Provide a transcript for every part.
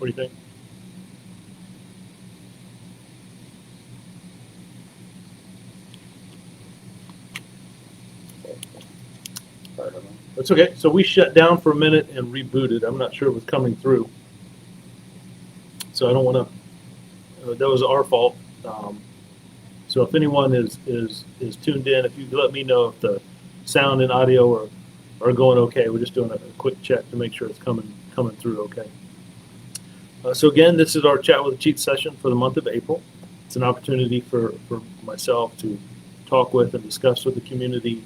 What do you think? I don't know. That's okay. So we shut down for a minute and rebooted. I'm not sure it was coming through. So I don't want to, that was our fault. So if anyone is tuned in, if you could let me know if the sound and audio are going okay. We're just doing a quick check to make sure it's coming through okay. So again, this is our Chat with the Chief session for the month of April. It's an opportunity for myself to talk with and discuss with the community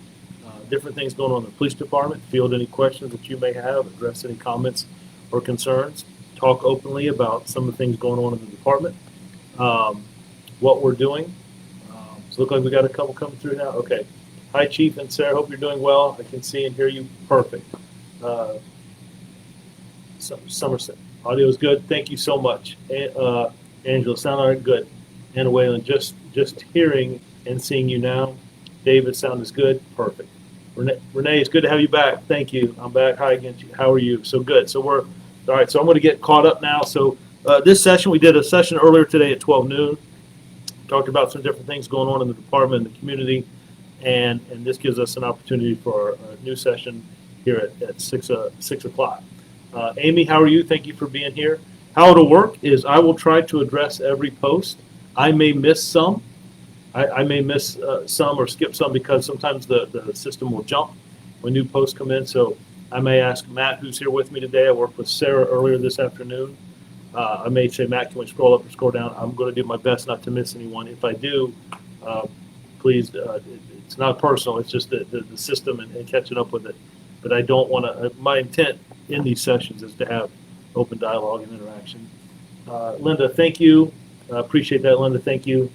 different things going on in the police department, field any questions that you may have, address any comments or concerns, talk openly about some of the things going on in the department, what we're doing. So look like we got a couple coming through now. Okay. Hi, Chief and Sarah. Hope you're doing well. I can see and hear you perfect. Somerset. Audio is good. Thank you so much. Angela, sound all right? Good. Anna Whalen, just hearing and seeing you now. David, sound is good. Perfect. Renee, it's good to have you back. Thank you. I'm back. Hi again. How are you? So good. So we're, all right, so I'm going to get caught up now. So this session, we did a session earlier today at 12 noon. Talked about some different things going on in the department and the community. And this gives us an opportunity for a new session here at 6 o'clock. Amy, how are you? Thank you for being here. How it'll work is I will try to address every post. I may miss some. I may miss some or skip some because sometimes the system will jump when new posts come in. So I may ask Matt, who's here with me today. I worked with Sarah earlier this afternoon. I may say, Matt, can we scroll up or scroll down? I'm going to do my best not to miss anyone. If I do, please, it's not personal. It's just the system and catching up with it. But I don't want to, my intent in these sessions is to have open dialogue and interaction. Linda, thank you. Appreciate that, Linda. Thank you.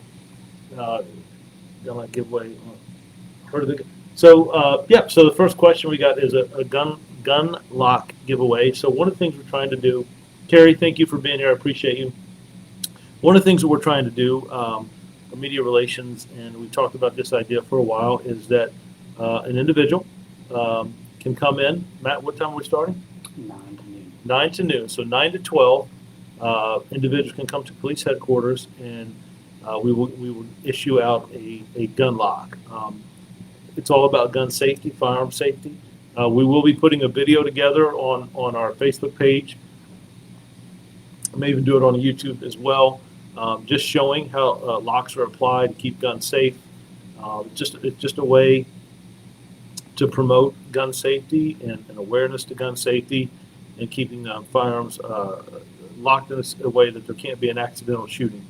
Don't let giveaway. So yeah. So the first question we got is a gun lock giveaway. So one of the things we're trying to do, Carrie, thank you for being here. I appreciate you. One of the things that we're trying to do, media relations, and we've talked about this idea for a while, is that an individual can come in. Matt, what time are we starting? 9 to noon. 9 to noon. So 9 to 12, individuals can come to police headquarters and we will issue out a gun lock. It's all about gun safety, firearm safety. We will be putting a video together on our Facebook page. I may even do it on YouTube as well, just showing how locks are applied to keep guns safe. It's just a way to promote gun safety and awareness to gun safety and keeping firearms locked in a way that there can't be an accidental shooting.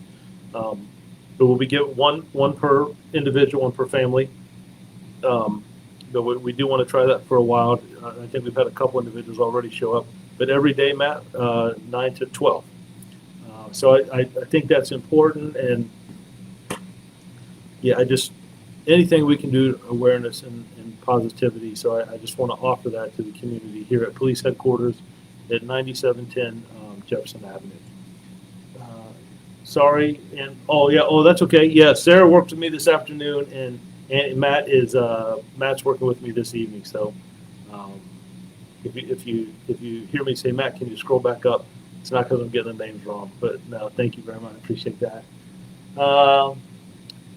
But we'll be getting one per individual, one per family. But we do want to try that for a while. I think we've had a couple individuals already show up. But every day, Matt, 9 to 12. So I think that's important. And yeah, anything we can do, awareness and positivity. So I just want to offer that to the community here at police headquarters at 9710 Jefferson Avenue. Sorry, and that's okay. Yeah, Sarah worked with me this afternoon, and Matt's working with me this evening. So if you hear me say, Matt, can you scroll back up? It's not because I'm getting the names wrong, but no, thank you very much. I appreciate that.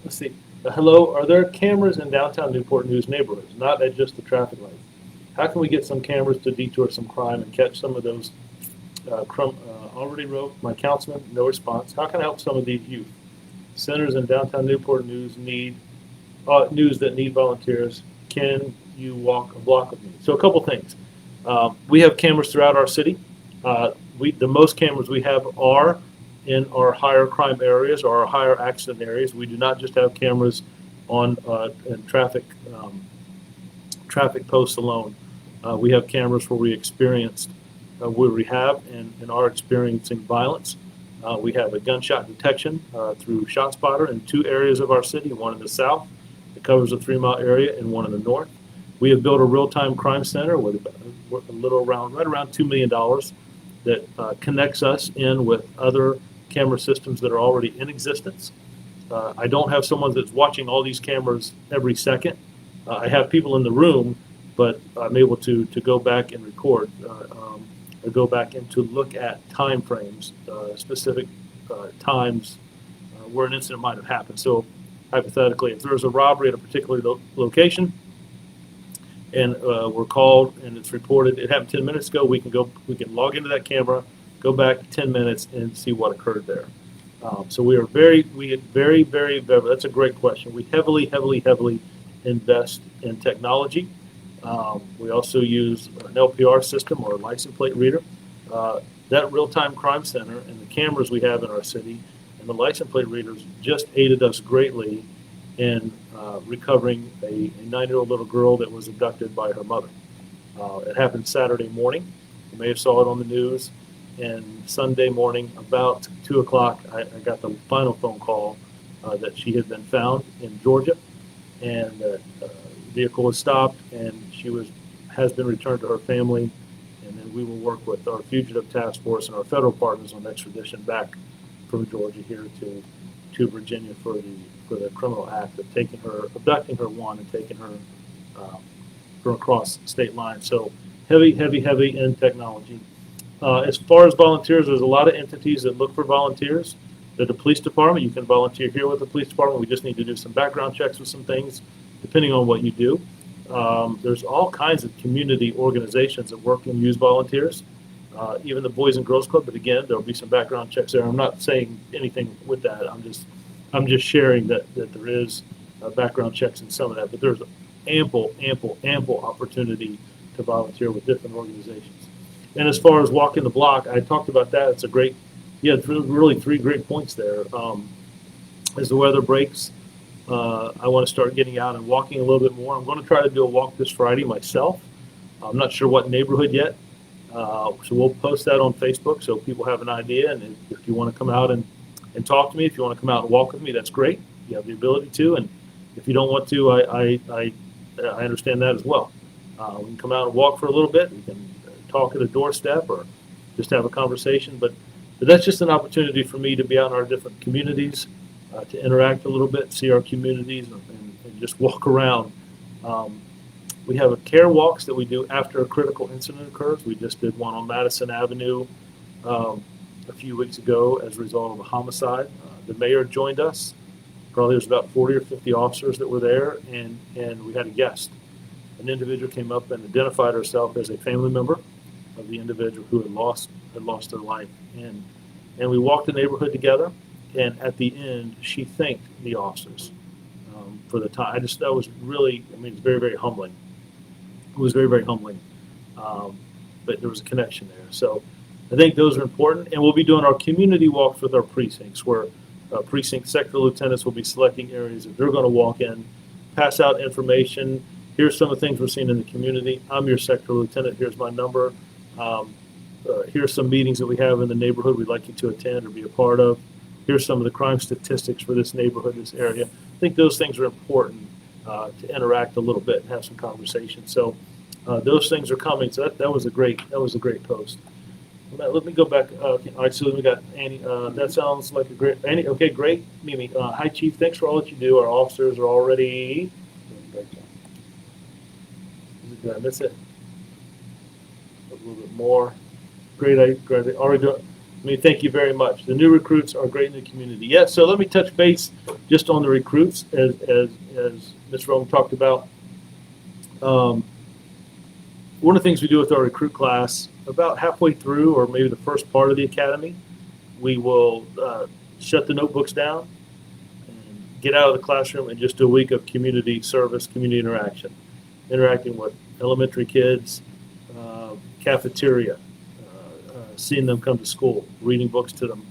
Let's see. Hello, are there cameras in downtown Newport News neighborhoods, not at just the traffic lights? How can we get some cameras to detour some crime and catch some of those? Already wrote my councilman, no response. How can I help some of these youth? Centers in downtown Newport News need news that need volunteers. Can you walk a block with me? So a couple things. We have cameras throughout our city. The most cameras we have are in our higher crime areas or our higher accident areas. We do not just have cameras on in traffic posts alone. We have cameras where where we have and are experiencing violence. We have a gunshot detection through ShotSpotter in 2 areas of our city, one in the south that covers a 3-mile area and one in the north. We have built a real-time crime center with right around $2 million that connects us in with other camera systems that are already in existence. I don't have someone that's watching all these cameras every second. I have people in the room, but I'm able to go back and record. go back and to look at time frames, specific times where an incident might have happened. So hypothetically, if there's a robbery at a particular location and we're called and it's reported, it happened 10 minutes ago, we can log into that camera, go back 10 minutes and see what occurred there. So that's a great question. We heavily invest in technology. We also use an LPR system or a license plate reader. That real-time crime center and the cameras we have in our city and the license plate readers just aided us greatly in recovering a 9-year-old little girl that was abducted by her mother. It happened Saturday morning. You may have saw it on the news. And Sunday morning, about 2 o'clock, I got the final phone call that she had been found in Georgia, and the vehicle was stopped, and she has been returned to her family. And then we will work with our fugitive task force and our federal partners on extradition back from Georgia here to Virginia for the criminal act of abducting her and taking her from across state lines. So heavy in technology. As far as volunteers, there's a lot of entities that look for volunteers. There's the police department. You can volunteer here with the police department. We just need to do some background checks with some things, depending on what you do. There's all kinds of community organizations that work and use volunteers, even the Boys and Girls Club. But again, there'll be some background checks there. I'm not saying anything with that. I'm just sharing that there is background checks in some of that. But there's ample opportunity to volunteer with different organizations. And as far as walking the block, I talked about that. It's really 3 great points there. As the weather breaks, I want to start getting out and walking a little bit more. I'm going to try to do a walk this Friday myself. I'm not sure what neighborhood yet. So we'll post that on Facebook so people have an idea. And if you want to come out and talk to me, if you want to come out and walk with me, that's great. You have the ability to. And if you don't want to, I understand that as well. We can come out and walk for a little bit. We can talk at a doorstep or just have a conversation. But that's just an opportunity for me to be out in our different communities, to interact a little bit, see our communities, and just walk around. We have care walks that we do after a critical incident occurs. We just did one on Madison Avenue a few weeks ago as a result of a homicide. The mayor joined us. Probably there's about 40 or 50 officers that were there, and we had a guest. An individual came up and identified herself as a family member of the individual who had lost their life. And we walked the neighborhood together, and at the end, she thanked the officers for the time. That was really, it's very humbling. It was very humbling, but there was a connection there. So I think those are important, and we'll be doing our community walks with our precincts, where precinct sector lieutenants will be selecting areas that they're going to walk in, pass out information. Here's some of the things we're seeing in the community. I'm your sector lieutenant. Here's my number. Here's some meetings that we have in the neighborhood we'd like you to attend or be a part of. Here's some of the crime statistics for this neighborhood, this area. I think those things are important to interact a little bit and have some conversation. So those things are coming. So that was a great post. Let me go back. All right, so then we got Annie. That sounds like a great Annie. Okay, great. Mimi, hi Chief. Thanks for all that you do. Our officers are already. Did I miss it? A little bit more. Great. Already do it. Thank you very much. The new recruits are great in the community. Yes. So let me touch base just on the recruits, as Ms. Rome talked about. One of the things we do with our recruit class, about halfway through, or maybe the first part of the academy, we will shut the notebooks down and get out of the classroom and just do a week of community service, community interaction, interacting with elementary kids, cafeteria, seeing them come to school, reading books to them,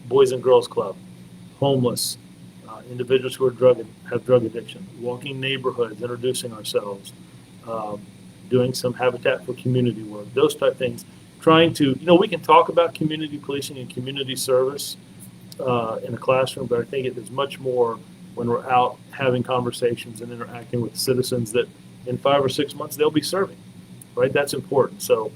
Boys and Girls Club, homeless, individuals who have drug addiction, walking neighborhoods, introducing ourselves, doing some Habitat for Community work, those type things. Trying to, we can talk about community policing and community service in a classroom, but I think it is much more when we're out having conversations and interacting with citizens that in 5 or 6 months they'll be serving, right? That's important. So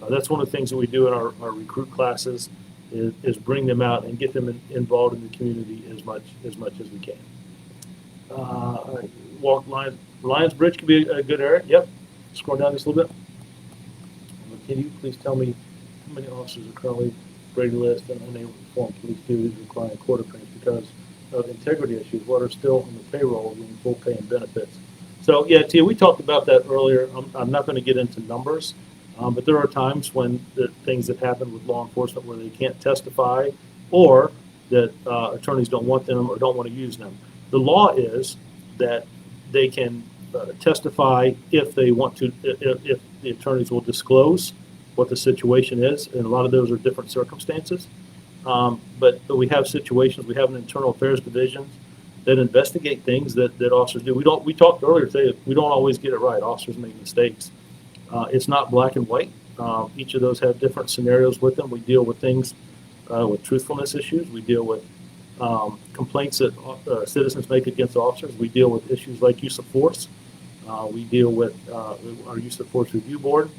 that's one of the things that we do in our recruit classes is bring them out and get them involved in the community as much as we can. All right. Walk Lions Bridge could be a good area. Yep. Scroll down just a little bit. can you please tell me how many officers are currently Brady list and unable to perform police duties requiring court appearance because of integrity issues? What are still on the payroll doing full pay and benefits? So yeah, Tia, we talked about that earlier. I'm not going to get into numbers, but there are times when the things that happen with law enforcement where they can't testify or that attorneys don't want them or don't want to use them. The law is that they can testify if they want to, if the attorneys will disclose what the situation is, and a lot of those are different circumstances. But we have situations, we have an internal affairs division that investigate things that officers do. We talked earlier today, we don't always get it right. Officers make mistakes. It's not black and white. Each of those have different scenarios with them. We deal with things with truthfulness issues. We deal with complaints that citizens make against officers. We deal with issues like use of force. We deal with our use of force review board,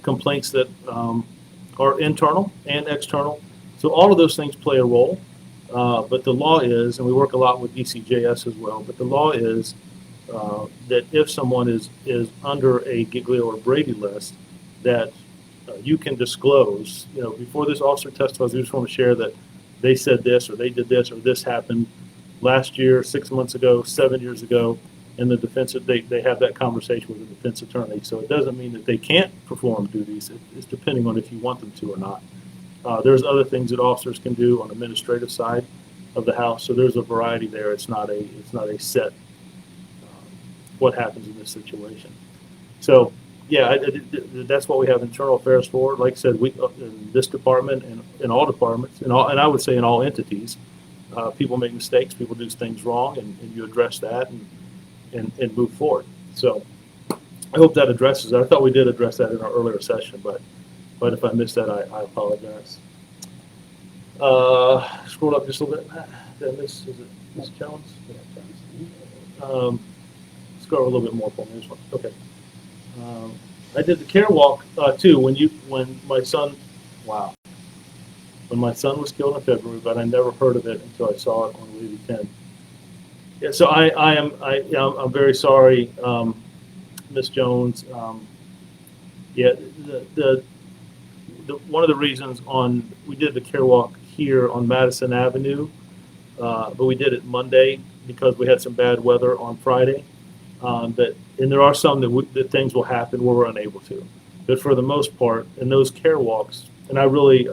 complaints that are internal and external. So all of those things play a role. But the law is, and we work a lot with DCJS as well, but the law is that if someone is under a Giglio or Brady list, that you can disclose, before this officer testifies, we just want to share that they said this or they did this or this happened last year, 6 months ago, 7 years ago, and the defense, they have that conversation with the defense attorney. So it doesn't mean that they can't perform duties. It's depending on if you want them to or not. There's other things that officers can do on the administrative side of the house. So there's a variety there. It's not a set what happens in this situation. So yeah, that's what we have internal affairs for. Like I said, we in this department and in all departments, and I would say in all entities, people make mistakes, people do things wrong, and you address that and move forward. So I hope that addresses it. I thought we did address that in our earlier session, but if I missed that, I apologize. Scroll up just a little bit. Did I miss? Is it Ms. Jones? Scroll a little bit more for me. This one. Okay. I did the care walk too when my son was killed in February, but I never heard of it until I saw it on Levy 10. Yeah, so I'm very sorry, Ms. Jones. Yeah, the one of the reasons we did the care walk here on Madison Avenue, but we did it Monday because we had some bad weather on Friday. And there are some that things will happen where we're unable to. But for the most part, in those care walks, and I'm very,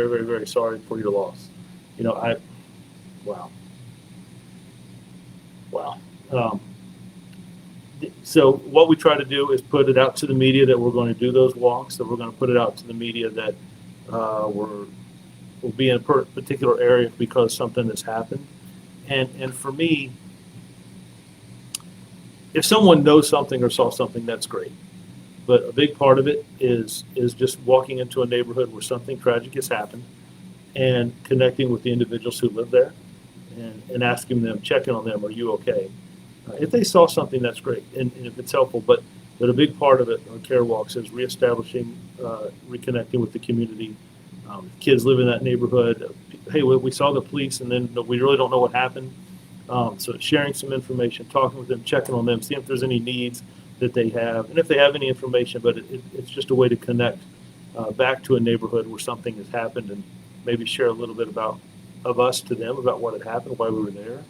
very, very sorry for your loss. Wow. So what we try to do is put it out to the media that we're going to do those walks, that we're going to put it out to the media that we'll be in a particular area because something has happened. And for me, if someone knows something or saw something, that's great. But a big part of it is just walking into a neighborhood where something tragic has happened and connecting with the individuals who live there and asking them, checking on them, are you okay? If they saw something, that's great, and if it's helpful. But a big part of it on care walks is reestablishing, reconnecting with the community. Kids live in that neighborhood. Hey, we saw the police, and then we really don't know what happened. So sharing some information, talking with them, checking on them, seeing if there's any needs that they have, and if they have any information. But it's just a way to connect back to a neighborhood where something has happened, and maybe share a little bit of us to them, about what had happened, why we were there,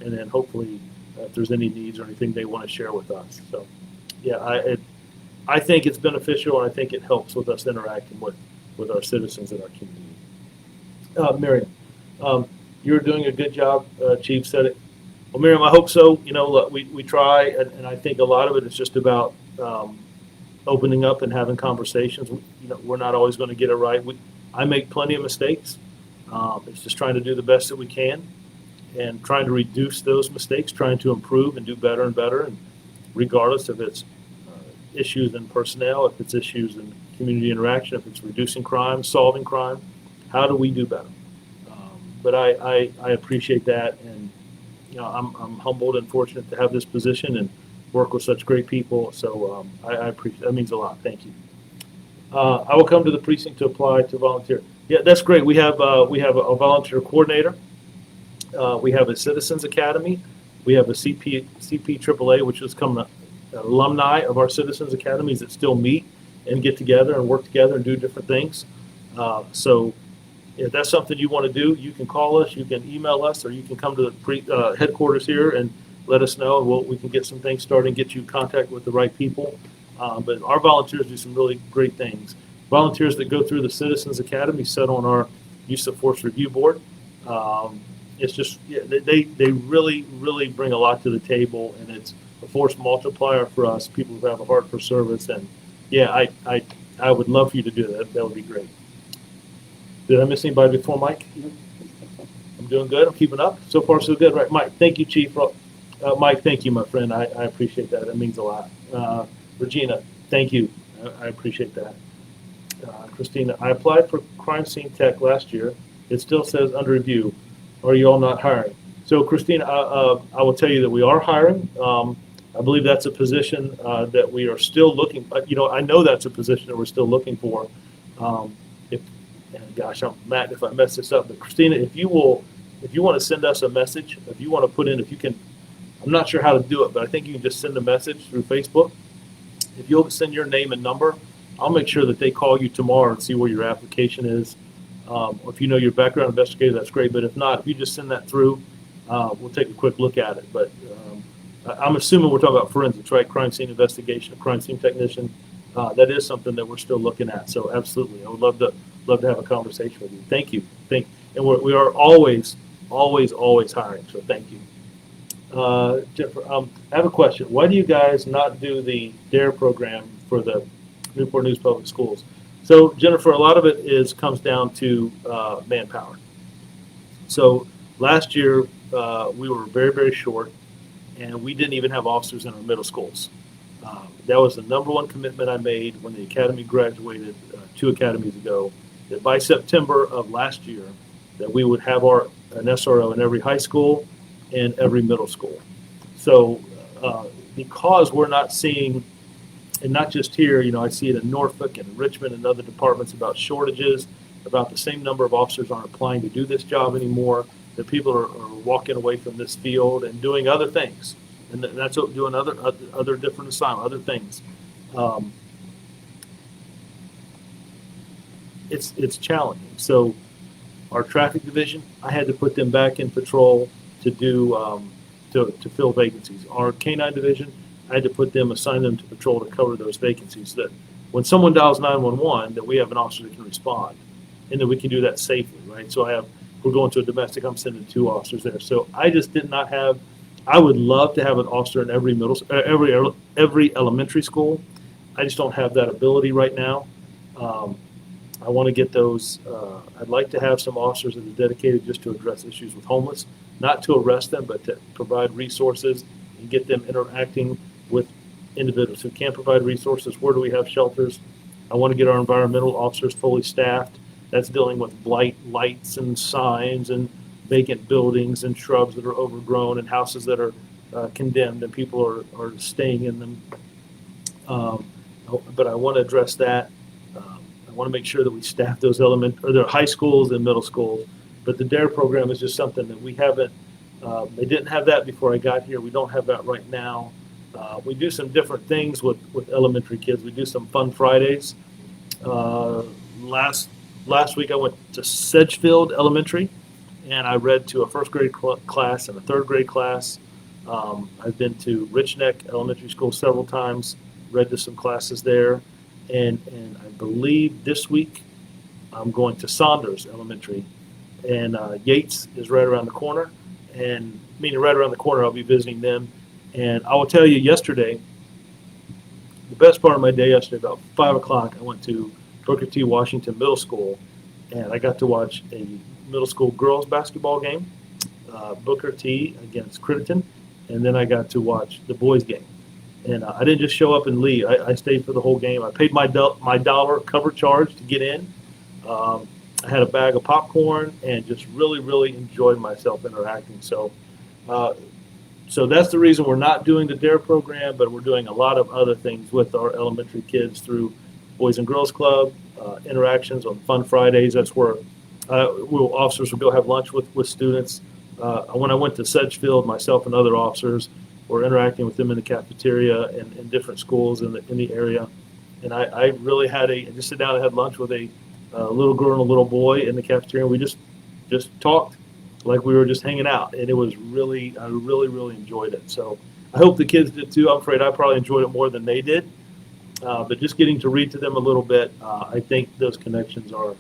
and then hopefully if there's any needs or anything they want to share with us. So yeah, I think it's beneficial, and I think it helps with us interacting with our citizens and our community. Miriam, you're doing a good job. Chief said it. Well, Miriam, I hope so. Look, we try, and I think a lot of it is just about opening up and having conversations. We're not always going to get it right. I make plenty of mistakes. It's just trying to do the best that we can and trying to reduce those mistakes, trying to improve and do better and better. And regardless if it's issues in personnel, if it's issues in community interaction, if it's reducing crime, solving crime, how do we do better? But I appreciate that, and I'm humbled and fortunate to have this position and work with such great people. So I appreciate that. Means a lot. Thank you. I will come to the precinct to apply to volunteer. Yeah, that's great. We have a volunteer coordinator. We have a Citizens Academy. We have a CP AAA, which is an alumni of our Citizens Academies that still meet. and get together and work together and do different things. So if that's something you want to do, you can call us, you can email us, or you can come to the headquarters here and let us know, and we can get some things started and get you in contact with the right people. But our volunteers do some really great things. Volunteers that go through the Citizens Academy sit on our Use of Force Review Board. It's just, yeah, they really, really bring a lot to the table, and it's a force multiplier for us, people who have a heart for service. And yeah, I would love for you to do that. That would be great. Did I miss anybody before Mike? I'm doing good. I'm keeping up. So far, so good. Right, Mike. Thank you, Chief. Mike, thank you, my friend. I appreciate that. That means a lot. Regina, thank you. I appreciate that. Christina, I applied for crime scene tech last year. It still says under review. Are you all not hiring? So, Christina, I will tell you that we are hiring. I believe that's a position that we are still looking. I know that's a position that we're still looking for. And gosh, I'm mad if I mess this up. But Christina, if you want to send us a message, if you want to put in, if you can, I'm not sure how to do it, but I think you can just send a message through Facebook. If you'll send your name and number, I'll make sure that they call you tomorrow and see where your application is. Or if you know your background investigator, that's great. But if not, if you just send that through, we'll take a quick look at it. But I'm assuming we're talking about forensics, right? Crime scene investigation, crime scene technician. That is something that we're still looking at. So absolutely, I would love to have a conversation with you. Thank you. And we are always hiring. So thank you. Jennifer, I have a question. Why do you guys not do the DARE program for the Newport News Public Schools? So Jennifer, a lot of it comes down to manpower. So last year we were very, very short, and we didn't even have officers in our middle schools. That was the number one commitment I made when the academy graduated 2 academies ago, that by September of last year that we would have an SRO in every high school and every middle school. So because we're not seeing, and not just here, I see it in Norfolk and Richmond and other departments about shortages, about the same number of officers aren't applying to do this job anymore, that people are walking away from this field and doing other things. And that's doing other different assignments, other things. It's challenging. So our traffic division, I had to put them back in patrol to do to fill vacancies. Our K-9 division, I had to assign them to patrol to cover those vacancies. That when someone dials 911, that we have an officer that can respond, and that we can do that safely, right? So we're going to a domestic, I'm sending 2 officers there. So I just did not have. I would love to have an officer in every every elementary school. I just don't have that ability right now. I want to get those. I'd like to have some officers that are dedicated just to address issues with homeless, not to arrest them, but to provide resources and get them interacting with individuals who can't provide resources. Where do we have shelters? I want to get our environmental officers fully staffed. That's dealing with blight, lights, and signs, and vacant buildings and shrubs that are overgrown and houses that are condemned and people are staying in them. But I want to address that. I want to make sure that we staff those their high schools and middle schools. But the DARE program is just something that we haven't. They didn't have that before I got here. We don't have that right now. We do some different things with elementary kids. We do some fun Fridays. Last week I went to Sedgefield Elementary, and I read to a first grade class and a third grade class. I've been to Rich Neck Elementary School several times, read to some classes there. And I believe this week I'm going to Saunders Elementary. And Yates is right around the corner. And meaning right around the corner, I'll be visiting them. And I will tell you, yesterday, the best part of my day yesterday, about 5 o'clock, I went to Booker T. Washington Middle School, and I got to watch a middle school girls basketball game, Booker T. against Critterton, and then I got to watch the boys game. And I didn't just show up and leave. I stayed for the whole game. I paid my $1 cover charge to get in. I had a bag of popcorn and just really, really enjoyed myself interacting. So that's the reason we're not doing the DARE program, but we're doing a lot of other things with our elementary kids through Boys and Girls Club, interactions on Fun Fridays. That's where officers will go have lunch with students. When I went to Sedgefield, myself and other officers were interacting with them in the cafeteria and in different schools in the area. And I really I just sat down and had lunch with a little girl and a little boy in the cafeteria. And we just talked like we were just hanging out, and it was really, I really enjoyed it. So I hope the kids did too. I'm afraid I probably enjoyed it more than they did. But just getting to read to them a little bit, I think those connections are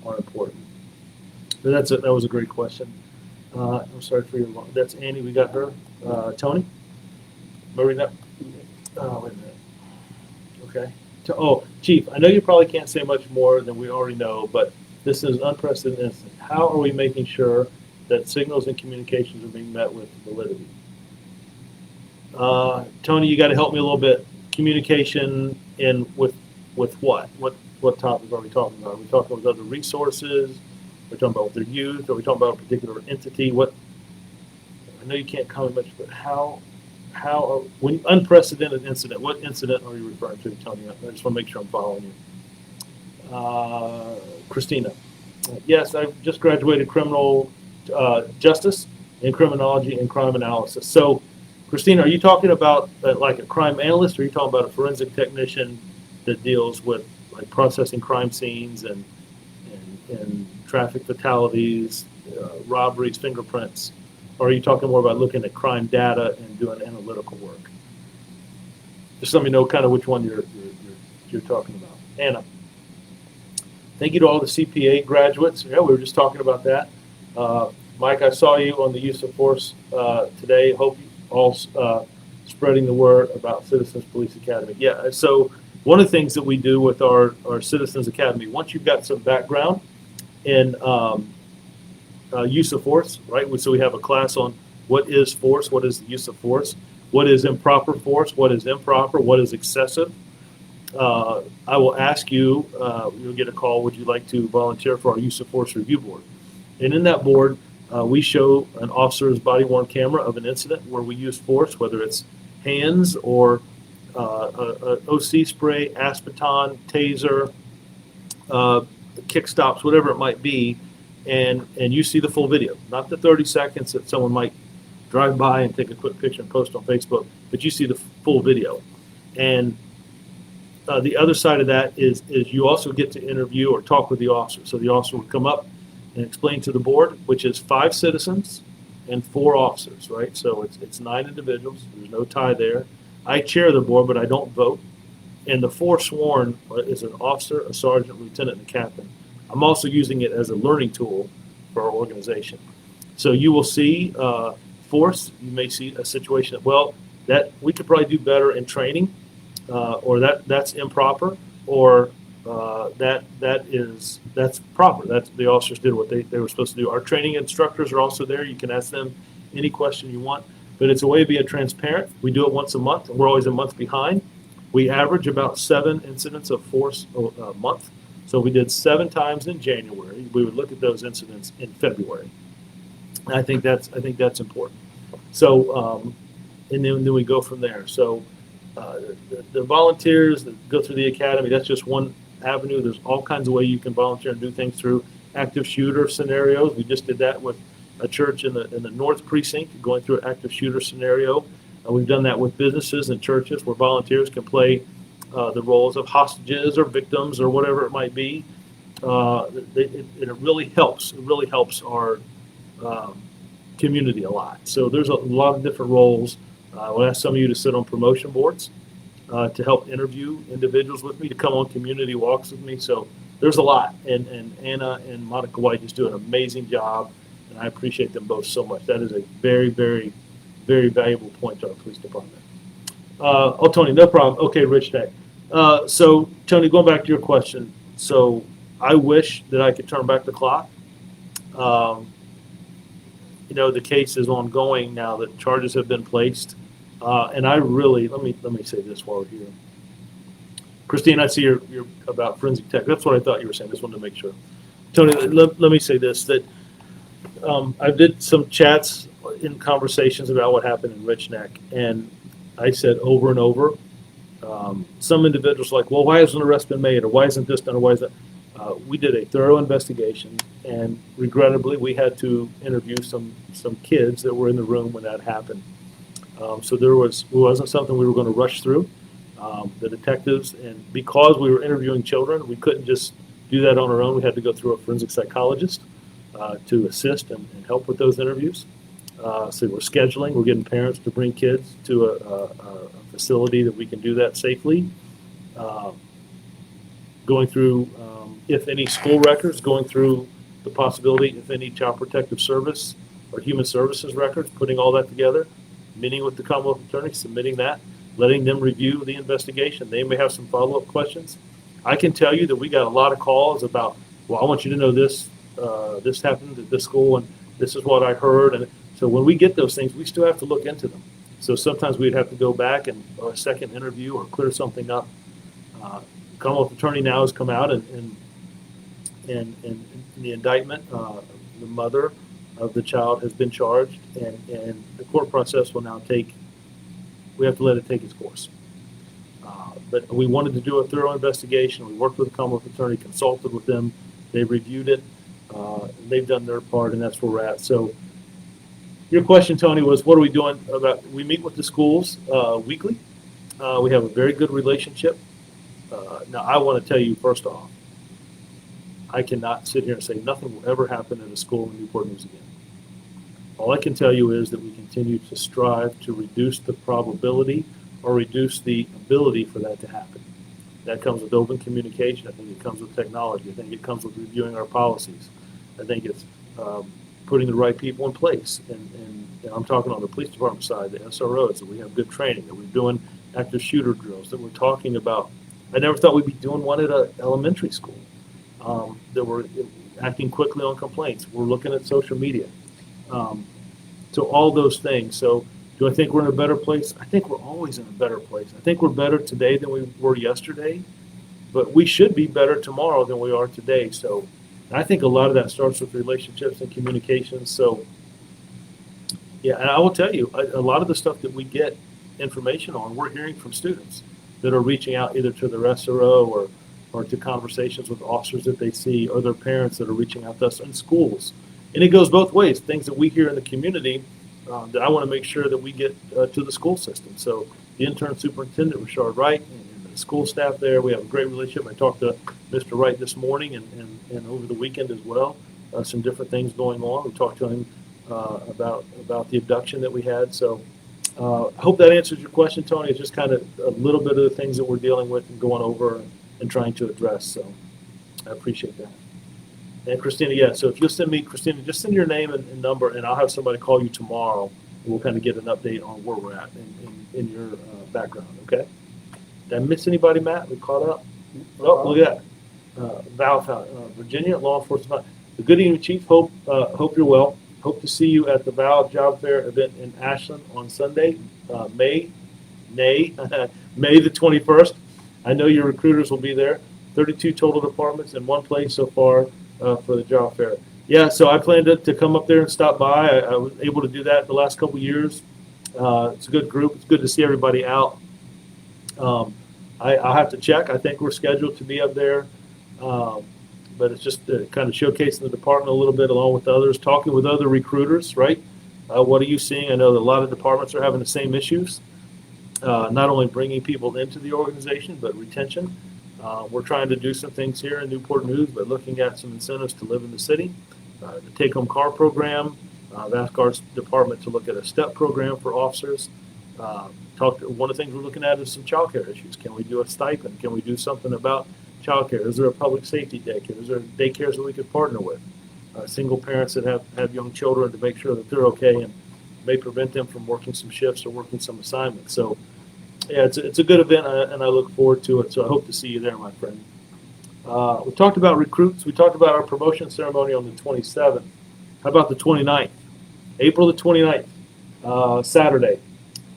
important. But that was a great question. I'm sorry for your long. That's Annie. We got her. Tony, Marie. Wait a minute. Okay. Oh, Chief, I know you probably can't say much more than we already know, but this is unprecedented incident. How are we making sure that signals and communications are being met with validity? Tony, you got to help me a little bit. Communication with what? What topic are we talking about? Are we talking with other resources? Are we talking about with their youth? Are we talking about a particular entity? What? I know you can't comment much, but how when unprecedented incident, what incident are you referring to, Tony? I just want to make sure I'm following you. Christina, yes, I just graduated criminal justice in criminology and crime analysis. So, Christina, are you talking about like a crime analyst, or are you talking about a forensic technician that deals with like processing crime scenes and traffic fatalities, robberies, fingerprints? Or are you talking more about looking at crime data and doing analytical work? Just let me know kind of which one you're talking about. Anna, thank you to all the CPA graduates. Yeah, we were just talking about that. Mike, I saw you on the use of force today. Hope you all spreading the word about Citizens Police Academy. Yeah, so one of the things that we do with our Citizens Academy, once you've got some background in use of force, right? So we have a class on what is force, what is the use of force, what is improper force, what is improper, what is excessive. I will ask you, you'll get a call, would you like to volunteer for our use of force review board? And in that board, we show an officer's body-worn camera of an incident where we use force, whether it's hands or OC spray, aspeton, taser, kick stops, whatever it might be. And you see the full video, not the 30 seconds that someone might drive by and take a quick picture and post on Facebook, but you see the full video. And the other side of that is you also get to interview or talk with the officer. So the officer would come up and explain to the board, which is 5 citizens and 4 officers, right? So it's 9 individuals. There's no tie there. I chair the board, but I don't vote. And the 4 sworn is an officer, a sergeant, lieutenant, and a captain. I'm also using it as a learning tool for our organization. So you will see force. You may see a situation that we could probably do better in training, or that's improper, or that's proper. That's the officers did what they were supposed to do. Our training instructors are also there. You can ask them any question you want, but it's a way of being transparent. We do it once a month, and we're always a month behind. We average about 7 incidents of force a month. So we did 7 times in January. We would look at those incidents in February. And I think that's important. So and then we go from there. So the volunteers that go through the academy, that's just one avenue. There's all kinds of ways you can volunteer and do things through active shooter scenarios. We just did that with a church in the North Precinct, going through an active shooter scenario. We've done that with businesses and churches where volunteers can play the roles of hostages or victims or whatever it might be. It really helps. It really helps our community a lot. So there's a lot of different roles. I'll ask some of you to sit on promotion boards to help interview individuals with me, to come on community walks with me. So there's a lot. And Anna and Monica White just do an amazing job, and I appreciate them both so much. That is a very, very, very valuable point to our police department. Tony, no problem. Okay, Rich Tech. So, Tony, going back to your question. So, I wish that I could turn back the clock. The case is ongoing now that charges have been placed. And I really, let me say this while we're here. Christine, I see you're about forensic tech. That's what I thought you were saying. Just wanted to make sure. Tony, let me say this, that I did some chats in conversations about what happened in Rich Neck, and I said over and over, some individuals are like, well, why hasn't an arrest been made, or why isn't this done, or why is that? We did a thorough investigation, and regrettably, we had to interview some kids that were in the room when that happened. So it wasn't something we were going to rush through. The detectives, and because we were interviewing children, we couldn't just do that on our own. We had to go through a forensic psychologist to assist and help with those interviews. So we're scheduling. We're getting parents to bring kids to a facility that we can do that safely. Going through, if any, school records, going through the possibility, if any, Child Protective Service or Human Services records, putting all that together, meeting with the Commonwealth Attorney, submitting that, letting them review the investigation. They may have some follow-up questions. I can tell you that we got a lot of calls about, well, I want you to know this, this happened at this school, and this is what I heard. And so when we get those things, we still have to look into them. So sometimes we'd have to go back and or a second interview or clear something up. Commonwealth Attorney now has come out and in the indictment, the mother of the child has been charged, and the court process will now we have to let it take its course. But we wanted to do a thorough investigation. We worked with the Commonwealth Attorney, consulted with them. They reviewed it. They've done their part, and that's where we're at. So your question, Tony, was what are we doing about, we meet with the schools weekly. We have a very good relationship. Now, I want to tell you, first off, I cannot sit here and say nothing will ever happen at a school in Newport News again. All I can tell you is that we continue to strive to reduce the probability or reduce the ability for that to happen. That comes with open communication. I think it comes with technology. I think it comes with reviewing our policies. I think it's putting the right people in place. And I'm talking on the police department side, the SROs, that we have good training, that we're doing active shooter drills, that we're talking about. I never thought we'd be doing one at an elementary school, that we're acting quickly on complaints. We're looking at social media. So all those things. So do I think we're in a better place? I think we're always in a better place. I think we're better today than we were yesterday, but we should be better tomorrow than we are today. So I think a lot of that starts with relationships and communication. So yeah, and I will tell you, a lot of the stuff that we get information on, we're hearing from students that are reaching out either to their SRO or to conversations with officers that they see, or their parents that are reaching out to us in schools. And it goes both ways. Things that we hear in the community that I want to make sure that we get to the school system. So the intern superintendent, Richard Wright, and the school staff there, we have a great relationship. I talked to Mr. Wright this morning and over the weekend as well. Some different things going on. We talked to him about the abduction that we had. So I hope that answers your question, Tony. It's just kind of a little bit of the things that we're dealing with and going over and trying to address. So I appreciate that. And Christina, yeah, so if you'll send me, Christina, just send your name and number, and I'll have somebody call you tomorrow, and we'll kind of get an update on where we're at in your background, okay? Did I miss anybody, Matt? We caught up? Oh, look at that. Val, Virginia Law Enforcement. Good evening, Chief. Hope you're well. Hope to see you at the Val Job Fair event in Ashland on Sunday, May the 21st. I know your recruiters will be there. 32 total departments in one place so far for the job fair. Yeah, so I planned to come up there and stop by. I was able to do that the last couple of years. It's a good group. It's good to see everybody out. I'll have to check. I think we're scheduled to be up there. But it's just kind of showcasing the department a little bit along with others, talking with other recruiters, right? What are you seeing? I know that a lot of departments are having the same issues, not only bringing people into the organization, but retention. We're trying to do some things here in Newport News, but looking at some incentives to live in the city, the take-home car program. I've asked our department to look at a STEP program for officers. One of the things we're looking at is some child care issues. Can we do a stipend? Can we do something about child care? Is there a public safety daycare? Is there daycares that we could partner with? Single parents that have young children to make sure that they're okay and may prevent them from working some shifts or working some assignments. So yeah, it's a good event, and I look forward to it. So I hope to see you there, my friend. We talked about recruits. We talked about our promotion ceremony on the 27th. How about the 29th? April the 29th, Saturday.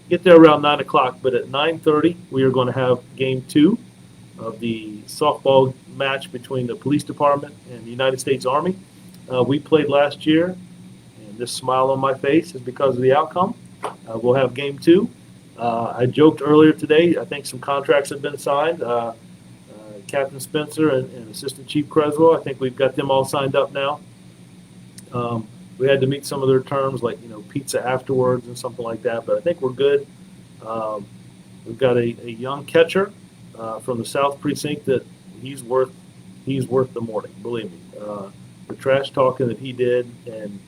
Get there around 9 o'clock, but at 9:30, we are going to have game 2 of the softball match between the police department and the United States Army. We played last year, and this smile on my face is because of the outcome. We'll have game 2. I joked earlier today, I think some contracts have been signed. Captain Spencer and Assistant Chief Creswell, I think we've got them all signed up now. We had to meet some of their terms, like pizza afterwards and something like that, but I think we're good. We've got a young catcher from the South Precinct that he's worth the morning. Believe me, the trash talking that he did, and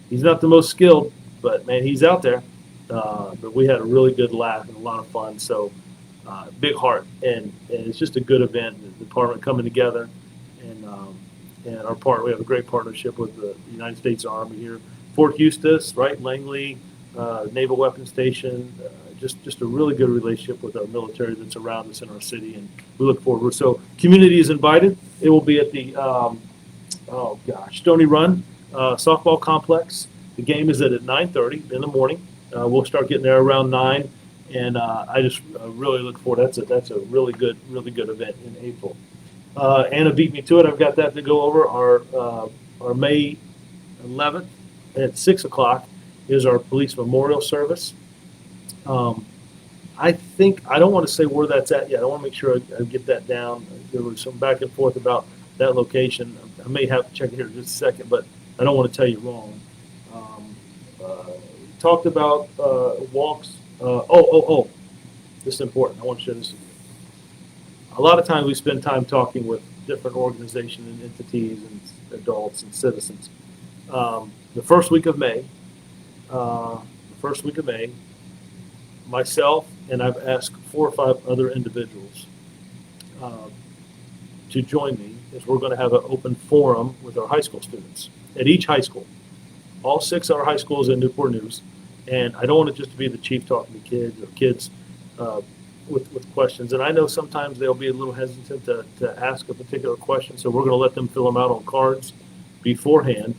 he's not the most skilled, but man, he's out there. But we had a really good laugh and a lot of fun. So big heart, and it's just a good event. The department coming together, and our part. We have a great partnership with the United States Army here, Fort Eustis, right, Langley, Naval Weapons Station. Just a really good relationship with our military that's around us in our city, and we look forward. So community is invited. It will be at the Stony Run softball complex. The game is at 9:30 in the morning. We'll start getting there around 9, and I just really look forward. That's a really good event in April. Anna beat me to it. I've got that to go over. Our May 11th at 6 o'clock is our police memorial service. I think I don't want to say where that's at yet. I want to make sure I get that down. There was some back and forth about that location. I may have to check it here in just a second, but I don't want to tell you wrong. Talked about walks. This is important. I want to share this with you. A lot of times we spend time talking with different organizations and entities and adults and citizens. The first week of May, myself and I've asked 4 or 5 other individuals to join me, as we're going to have an open forum with our high school students at each high school. All 6 of our high schools in Newport News, and I don't want it just to be the chief talking to kids or kids with questions. And I know sometimes they'll be a little hesitant to ask a particular question, so we're going to let them fill them out on cards beforehand.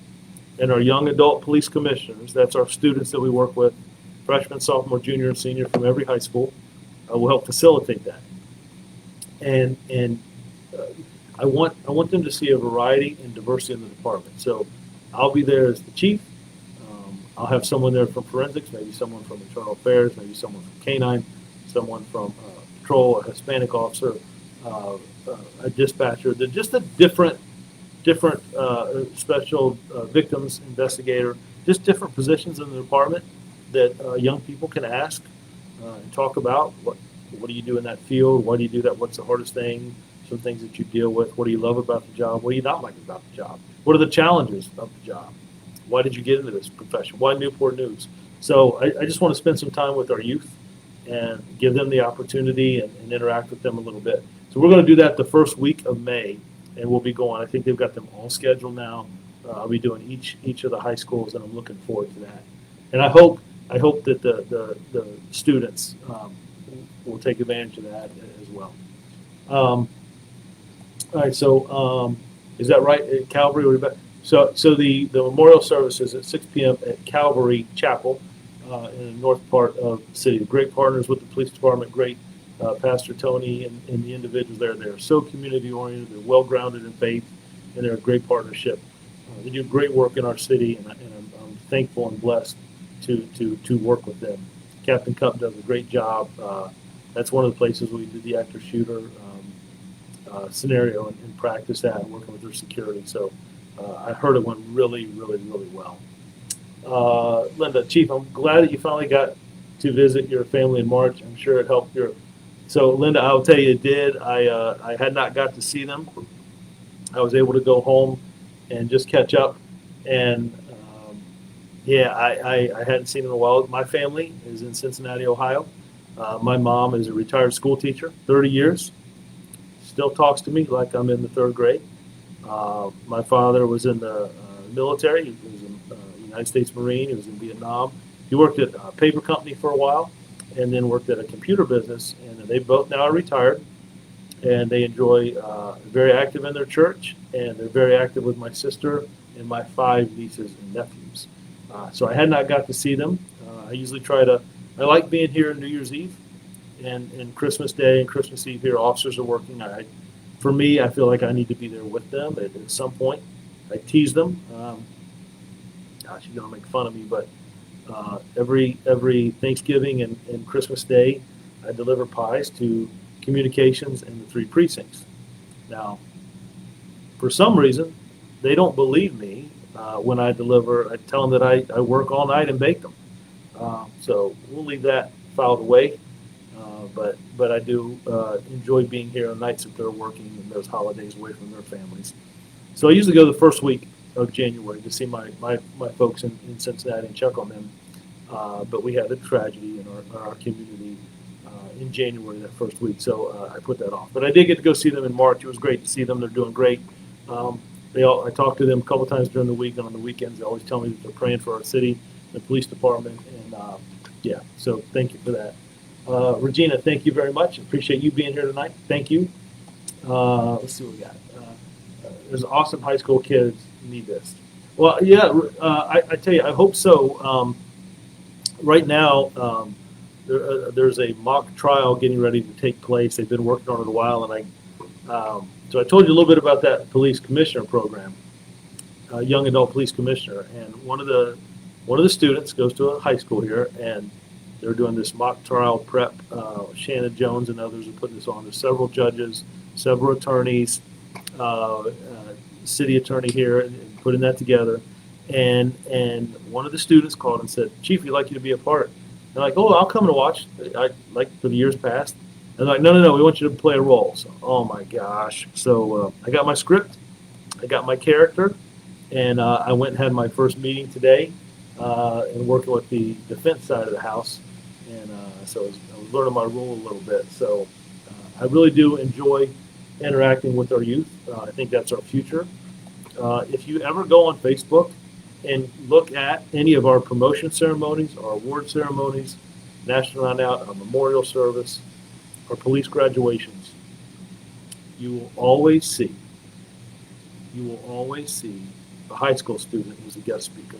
And our young adult police commissioners, that's our students that we work with, freshman, sophomore, junior, and senior from every high school, will help facilitate that. And I want them to see a variety and diversity in the department. So I'll be there as the chief. I'll have someone there from forensics, maybe someone from internal affairs, maybe someone from canine, someone from patrol, a Hispanic officer, a dispatcher. They're just a different special victims investigator, just different positions in the department that young people can ask and talk about. What do you do in that field? Why do you do that? What's the hardest thing? Some things that you deal with. What do you love about the job? What do you not like about the job? What are the challenges of the job? Why did you get into this profession? Why Newport News? So I just want to spend some time with our youth and give them the opportunity and interact with them a little bit. So we're going to do that the first week of May, and we'll be going. I think they've got them all scheduled now. I'll be doing each of the high schools, and I'm looking forward to that. And I hope that the students will take advantage of that as well. All right, so is that right? At Calvary, so the memorial service is at 6 p.m. at Calvary Chapel in the north part of the city. Great partners with the police department, great Pastor Tony and the individuals there. They're so community oriented, they're well grounded in faith, and they're a great partnership. They do great work in our city, and I'm thankful and blessed to work with them. Captain Cup does a great job. That's one of the places we did the active shooter scenario and practice that, working with their security. So I heard it went really, really, really well. Linda, Chief, I'm glad that you finally got to visit your family in March. I'm sure it helped your. So Linda, I'll tell you, it did. I had not got to see them. I was able to go home and just catch up. And I hadn't seen them in a while. My family is in Cincinnati, Ohio. My mom is a retired school teacher, 30 years. Still talks to me like I'm in the 3rd grade. My father was in the military. He was a United States Marine. He was in Vietnam. He worked at a paper company for a while and then worked at a computer business. And they both now are retired. And they enjoy very active in their church. And they're very active with my sister and my 5 nieces and nephews. So I had not got to see them. I usually I like being here on New Year's Eve and Christmas Day and Christmas Eve here. Officers are working. For me, I feel like I need to be there with them at some point. I tease them. Gosh, you're going to make fun of me, but every Thanksgiving and Christmas Day, I deliver pies to communications in the 3 precincts. Now, for some reason, they don't believe me when I deliver. I tell them that I work all night and bake them. So we'll leave that filed away. But I do enjoy being here on nights that they're working and those holidays away from their families. So I usually go the first week of January to see my folks in Cincinnati and check on them. But we had a tragedy in our community in January that first week, so I put that off. But I did get to go see them in March. It was great to see them. They're doing great. I talked to them a couple times during the week, and on the weekends they always tell me that they're praying for our city, the police department, and yeah. So thank you for that. Regina, thank you very much. Appreciate you being here tonight. Thank you. Let's see what we got. There's awesome high school kids need this. Well, yeah, I tell you, I hope so. Right now, there's a mock trial getting ready to take place. They've been working on it a while, and so I told you a little bit about that police commissioner program, young adult police commissioner, and one of the students goes to a high school here, and they're doing this mock trial prep. Shannon Jones and others are putting this on. There's several judges, several attorneys, city attorney here, and putting that together. And one of the students called and said, "Chief, we'd like you to be a part." They're like, "Oh, I'll come and watch." Like for the years past. And they're like, "No, we want you to play a role." So, oh my gosh! So I got my script, I got my character, and I went and had my first meeting today, and working with the defense side of the house. And so I was learning my role a little bit. So I really do enjoy interacting with our youth. I think that's our future. If you ever go on Facebook and look at any of our promotion ceremonies, our award ceremonies, National Night Out, our memorial service, our police graduations, you will always see a high school student who's a guest speaker.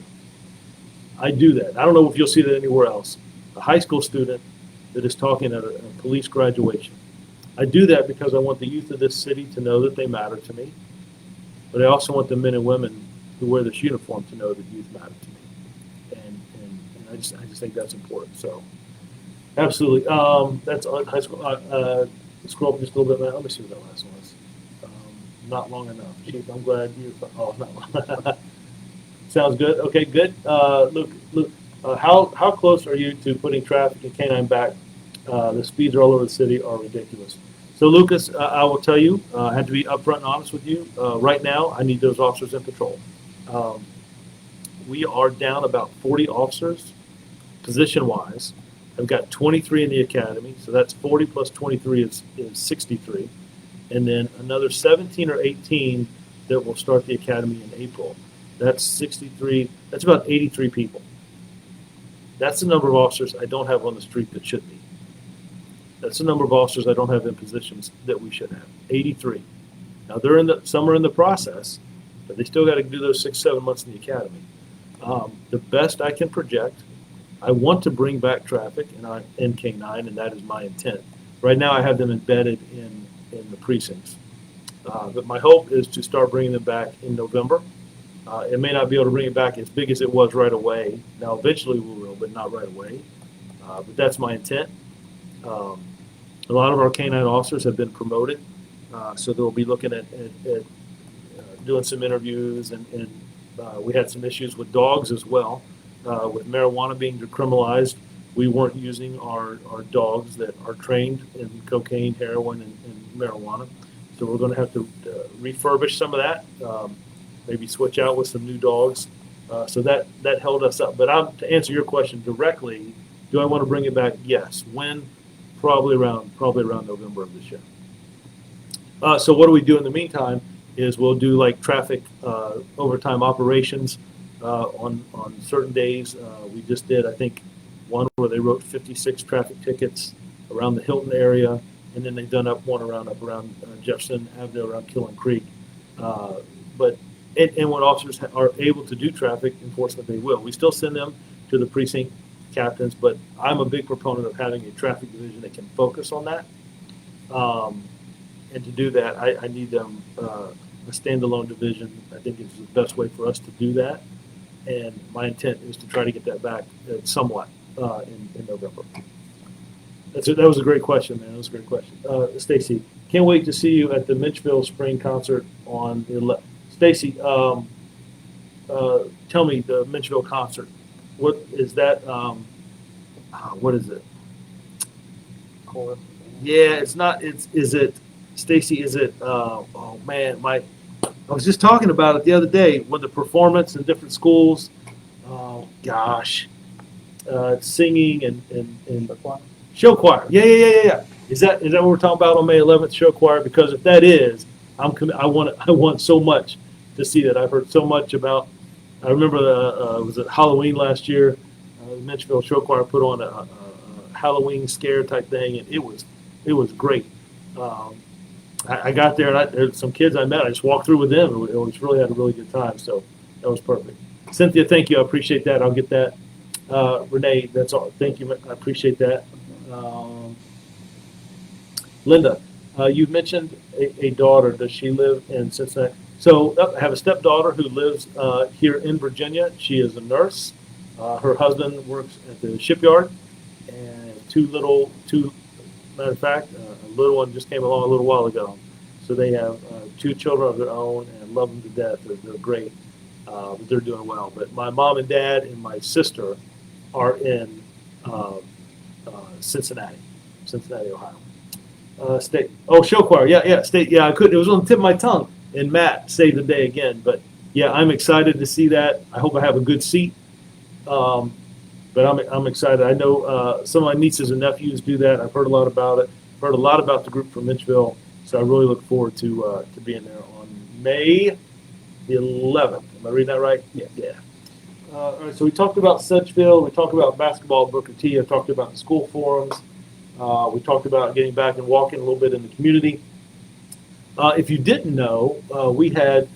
I do that. I don't know if you'll see that anywhere else. A high school student that is talking at a police graduation. I do that because I want the youth of this city to know that they matter to me, but I also want the men and women who wear this uniform to know that youth matter to me, and I just think that's important. So, absolutely, that's high school. Scroll up just a little bit, man. Let me see what that last one was. Not long enough, Chief. I'm glad you. Oh, not long. Sounds good. Okay, good. Luke, how close are you to putting traffic and canine back? The speeds all over the city are ridiculous. So, Lucas, I will tell you, I have to be upfront and honest with you. Right now, I need those officers in patrol. We are down about 40 officers, position-wise. I've got 23 in the academy, so that's 40 plus 23 is 63. And then another 17 or 18 that will start the academy in April. That's 63. That's about 83 people. That's the number of officers I don't have on the street that should be. That's the number of officers I don't have in positions that we should have. 83. Now some are in the process, but they still got to do those 6-7 months in the academy. The best I can project, I want to bring back traffic in K9, and that is my intent. Right now, I have them embedded in the precincts, but my hope is to start bringing them back in November. It may not be able to bring it back as big as it was right away. Now, eventually we will, but not right away. But that's my intent. A lot of our K9 officers have been promoted, so they'll be looking at doing some interviews, and we had some issues with dogs as well. With marijuana being decriminalized, we weren't using our dogs that are trained in cocaine, heroin, and marijuana. So we're going to have to refurbish some of that, maybe switch out with some new dogs. So that held us up. But to answer your question directly, do I want to bring it back? Yes. When? Probably around November of this year. So what do we do in the meantime is we'll do like traffic overtime operations on certain days. We just did, I think, one where they wrote 56 traffic tickets around the Hilton area, and then they've done up around Jefferson Avenue, around Killen Creek. But when officers are able to do traffic enforcement, they will. We still send them to the precinct captains, but I'm a big proponent of having a traffic division that can focus on that. And to do that, I need them a standalone division. I think it's the best way for us to do that. And my intent is to try to get that back somewhat in November. That was a great question, man. That was a great question. Stacy, can't wait to see you at the Mitchville Spring Concert on the 11th. Stacy, tell me the Mitchville concert. What is that? What is it? chorus. Yeah, it's not. Is it, Stacy? Is it? Oh man, I was just talking about it the other day with the performance in different schools. Oh gosh, singing and The choir. show choir. Yeah. Is that what we're talking about on May 11th? Show choir. Because if that is, I want so much to see that. I've heard so much about. I remember was it Halloween last year? The Menchville Show Choir put on a Halloween scare type thing, and it was great. Um, I got there, and there's some kids I met. I just walked through with them. It was really had a really good time. So that was perfect. Cynthia, thank you. I appreciate that. I'll get that. Renee, that's all. Thank you. I appreciate that. Um, Linda, you mentioned a daughter. Does she live in Cincinnati? So I have a stepdaughter who lives here in Virginia. She is a nurse. Her husband works at the shipyard, and two, matter of fact, a little one just came along a little while ago. So they have two children of their own and love them to death. They're great. They're doing well. But my mom and dad and my sister are in Cincinnati, Ohio. State. Oh, show choir. Yeah. State. Yeah, I could. It was on the tip of my tongue. And Matt saved the day again. But yeah, I'm excited to see that. I hope I have a good seat. But I'm excited. I know some of my nieces and nephews do that. I've heard a lot about it. Heard a lot about the group from Mitchville. So I really look forward to being there on May the 11th. Am I reading that right? Yeah. All right. So we talked about Sedgeville. We talked about basketball at Booker T. I talked about the school forums. We talked about getting back and walking a little bit in the community. If you didn't know, we had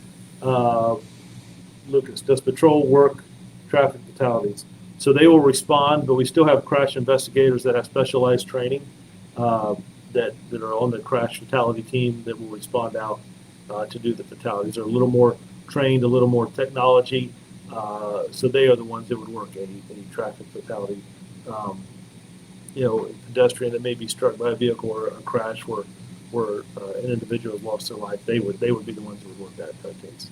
Lucas, does patrol work traffic fatalities? So they will respond, but we still have crash investigators that have specialized training that are on the crash fatality team that will respond out to do the fatalities. They're a little more trained, a little more technology. So they are the ones that would work a traffic fatality. A pedestrian that may be struck by a vehicle or a crash where an individual has lost their life, they would be the ones that would work that case.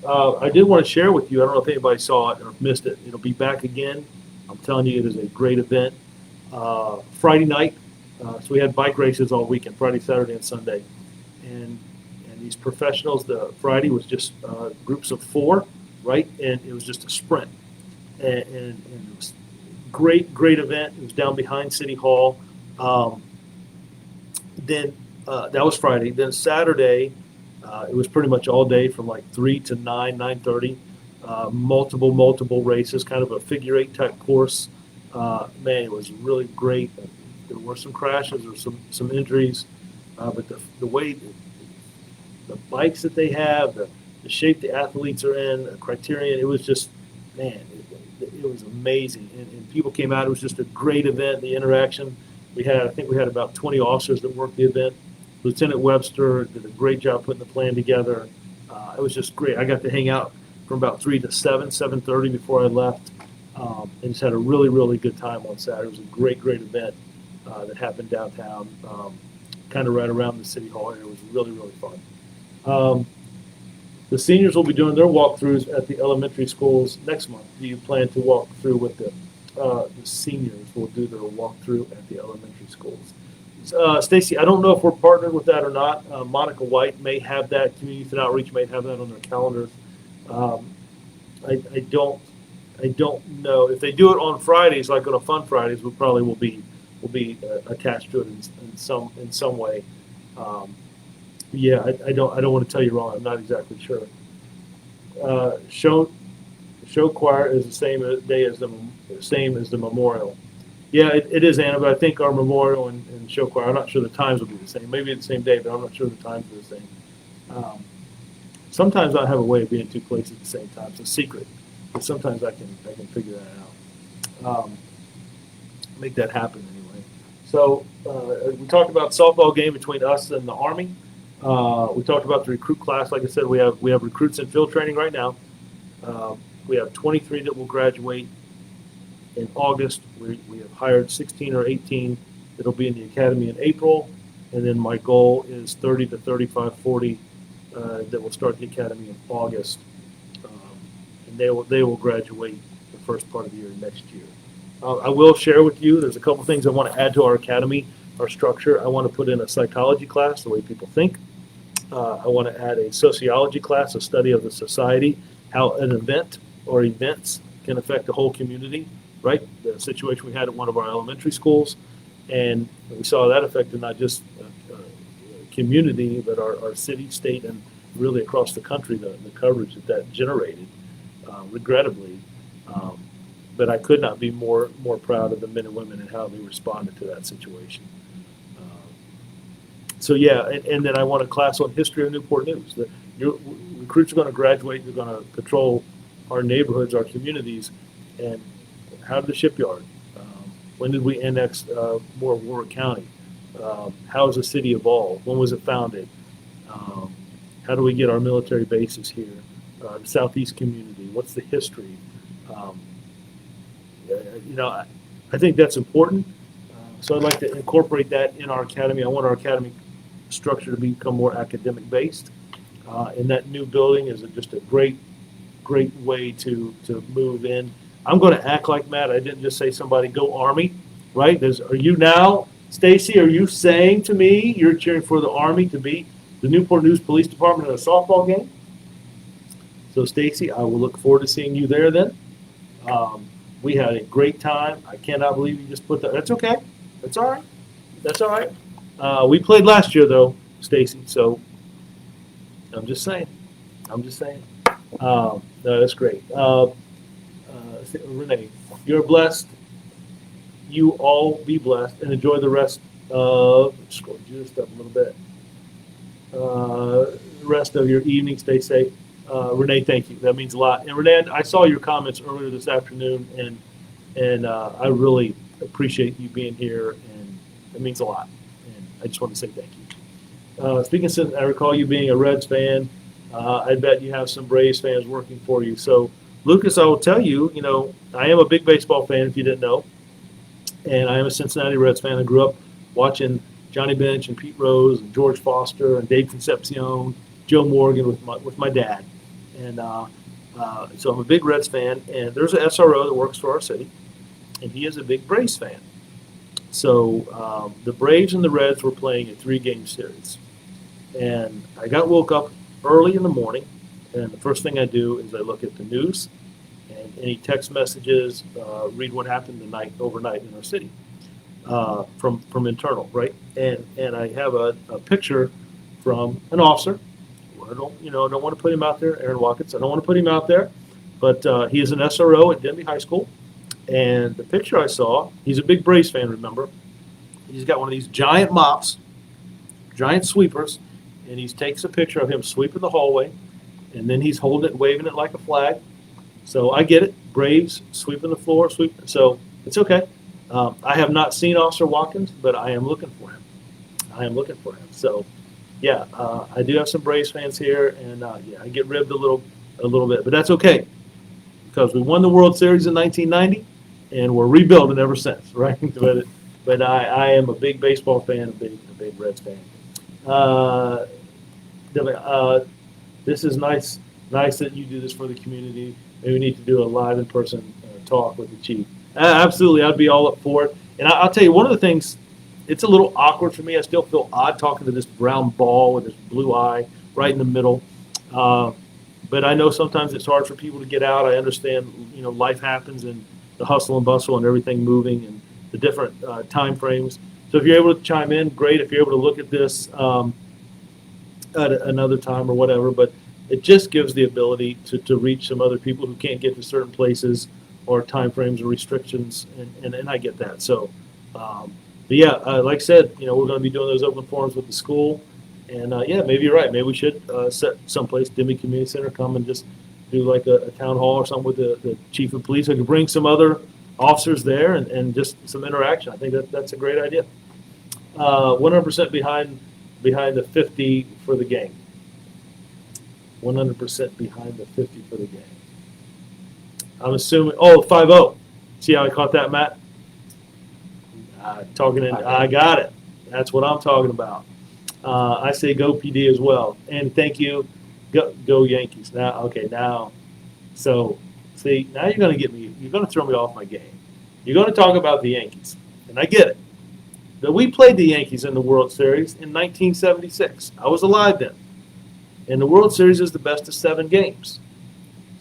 I did want to share with you, I don't know if anybody saw it or missed it, it'll be back again. I'm telling you, it is a great event. Friday night, so we had bike races all weekend, Friday, Saturday, and Sunday. And these professionals, the Friday was just groups of 4, right? And it was just a sprint. And it was great event. It was down behind City Hall. Then that was Friday. Then Saturday, it was pretty much all day from like 3 to 9:30. Multiple races, kind of a figure 8 type course. Man, it was really great. There were some crashes, there were some injuries, but the way the bikes that they have, the shape the athletes are in, the criterion, it was just, man, it was amazing. And people came out. It was just a great event. The interaction I think we had about 20 officers that worked the event. Lieutenant Webster did a great job putting the plan together. It was just great. I got to hang out from about 3 to 7:30 before I left, and just had a really good time on Saturday. It was a great event that happened downtown, kind of right around the City Hall area. It was really fun. The seniors will be doing their walkthroughs at the elementary schools next month. Do you plan to walk through with the seniors? Will do their walkthrough at the elementary schools. Stacy, I don't know if we're partnered with that or not. Monica White may have that. Community Youth and Outreach may have that on their calendars. I don't know if they do it on Fridays, like on a Fun Fridays. We probably will be attached to it in some way. Yeah, I don't want to tell you wrong. I'm not exactly sure. Show choir is the same day as the memorial. Yeah, it is, Anna, but I think our memorial and show choir, I'm not sure the times will be the same. Maybe it's the same day, but I'm not sure the times are the same. Sometimes I have a way of being 2 places at the same time. It's a secret, but sometimes I can figure that out. Make that happen anyway. So we talked about softball game between us and the Army. We talked about the recruit class. Like I said, we have recruits in field training right now. We have 23 that will graduate in August. We have hired 16 or 18 that'll be in the academy in April, and then my goal is 30 to 35, 40 that will start the academy in August, and they will graduate the first part of the year next year. I will share with you, there's a couple things I want to add to our academy. our structure. I want to put in a psychology class, the way people think. I want to add a sociology class, a study of the society, how an event or events can affect the whole community, right? The situation we had at one of our elementary schools, and we saw that affected not just community, but our city, state, and really across the country, the coverage that generated, regrettably. But I could not be more proud of the men and women and how they responded to that situation. So yeah, and then I want a class on history of Newport News. Your recruits are going to graduate. They're going to patrol our neighborhoods, our communities, and how did the shipyard? When did we annex more of Warwick County? How has the city evolved? When was it founded? How do we get our military bases here? The Southeast community. What's the history? I think that's important. So I'd like to incorporate that in our academy. I want our academy structure to become more academic based. And that new building is just a great way to move in. I'm going to act like Matt. I didn't just say somebody go Army, right? Are you now, Stacy, are you saying to me you're cheering for the Army to be the Newport News Police Department in a softball game? So Stacy, I will look forward to seeing you there then. We had a great time. I cannot believe you just put that. That's okay. That's all right. That's all right. We played last year though, Stacy. So I'm just saying. No, that's great. Renee, you're blessed. You all be blessed and enjoy the rest of. Scroll just up a little bit. The rest of your evening. Stay safe. Renee, thank you. That means a lot. And Renee, I saw your comments earlier this afternoon, and I really appreciate you being here, and it means a lot. And I just want to say thank you. Speaking of, I recall you being a Reds fan. I bet you have some Braves fans working for you. So, Lucas, I will tell you, I am a big baseball fan, if you didn't know, and I am a Cincinnati Reds fan. I grew up watching Johnny Bench and Pete Rose and George Foster and Dave Concepcion, Joe Morgan with my dad. And so I'm a big Reds fan, and there's an SRO that works for our city, and he is a big Braves fan. So the Braves and the Reds were playing a 3-game series. And I got woke up early in the morning, and the first thing I do is I look at the news and any text messages, read what happened overnight in our city from internal, right? And I have a picture from an officer. I don't want to put him out there, Aaron Watkins. I don't want to put him out there, but he is an SRO at Denby High School. And the picture I saw, he's a big Braves fan, remember? He's got one of these giant mops, giant sweepers, and he takes a picture of him sweeping the hallway, and then he's holding it, waving it like a flag. So I get it, Braves sweeping the floor, so it's okay. I have not seen Officer Watkins, but I am looking for him. So. Yeah, I do have some Braves fans here, and I get ribbed a little bit, but that's okay because we won the World Series in 1990, and we're rebuilding ever since, right? but I am a big baseball fan, a big Reds fan. This is nice that you do this for the community. Maybe we need to do a live in-person talk with the chief. Absolutely, I'd be all up for it. And I'll tell you, one of the things. It's a little awkward for me. I still feel odd talking to this brown ball with this blue eye right in the middle. But I know sometimes it's hard for people to get out. I understand, life happens and the hustle and bustle and everything moving and the different time frames. So if you're able to chime in, great. If you're able to look at this at another time or whatever, but it just gives the ability to reach some other people who can't get to certain places or time frames or restrictions, and I get that. So. But yeah, like I said, we're going to be doing those open forums with the school, and maybe you're right. Maybe we should set someplace, Denby Community Center, come and just do like a town hall or something with the chief of police. I could bring some other officers there and just some interaction. I think that's a great idea. 100% behind the 50 for the game. 100% behind the 50 for the game. I'm assuming. 5-0. See how I caught that, Matt? I got it. That's what I'm talking about. I say go PD as well. And thank you. Go Yankees. So, see, now you're going to throw me off my game. You're going to talk about the Yankees. And I get it. that we played the Yankees in the World Series in 1976. I was alive then. And the World Series is the best of 7 games.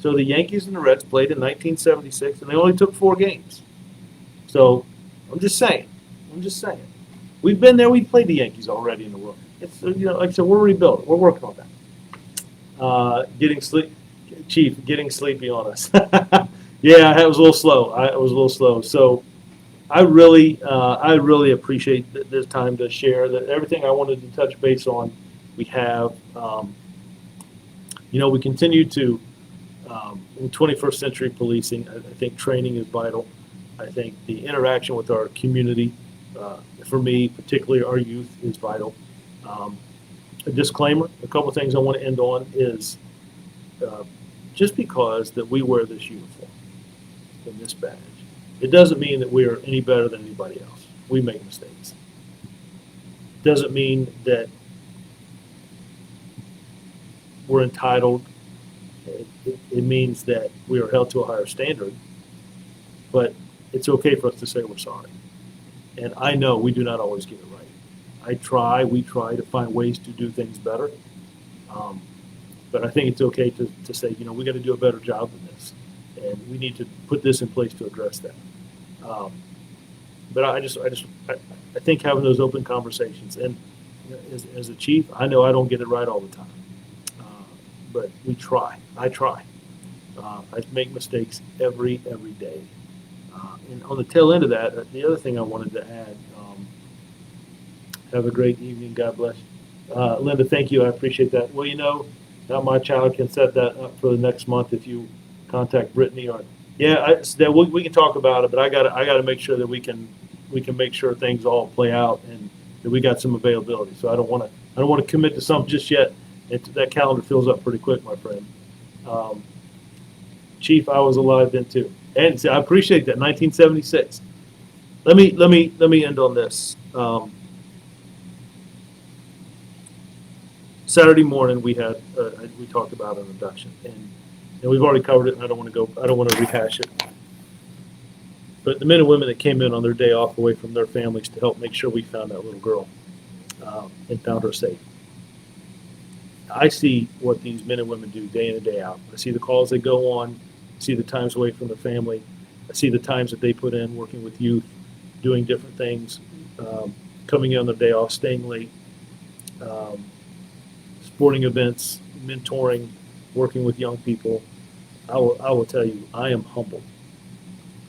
So the Yankees and the Reds played in 1976, and they only took 4 games. So I'm just saying. We've been there. We've played the Yankees already in the World. It's like I said, we're rebuilding. We're working on that. Getting sleepy on us. Yeah, I was a little slow. So I really appreciate this time to share that everything I wanted to touch base on. We have, we continue to, in 21st century policing, I think training is vital. I think the interaction with our community, for me, particularly our youth, is vital. A disclaimer, a couple of things I want to end on is just because that we wear this uniform and this badge, it doesn't mean that we are any better than anybody else. We make mistakes. It doesn't mean that we're entitled. It means that we are held to a higher standard, but it's okay for us to say we're sorry. And I know we do not always get it right. We try to find ways to do things better. But I think it's okay to say, we got to do a better job than this. And we need to put this in place to address that. But I think having those open conversations, and as a chief, I know I don't get it right all the time. But we try. I try. I make mistakes every day. And on the tail end of that, the other thing I wanted to add, have a great evening. God bless you. Linda, thank you. I appreciate that. Well, now my child can set that up for the next month if you contact Brittany or we can talk about it, but I got to make sure that we can make sure things all play out and that we got some availability. So I don't want to commit to something just yet. That calendar fills up pretty quick, my friend. Chief, I was alive then too, and I appreciate that. 1976. Let me end on this. Saturday morning we talked about an abduction, and we've already covered it. And I don't want to rehash it. But the men and women that came in on their day off away from their families to help make sure we found that little girl and found her safe. I see what these men and women do day in and day out. I see the calls they go on. I see the times away from their family. I see the times that they put in working with youth, doing different things, coming in on their day off, staying late, sporting events, mentoring, working with young people. I will tell you, I am humbled.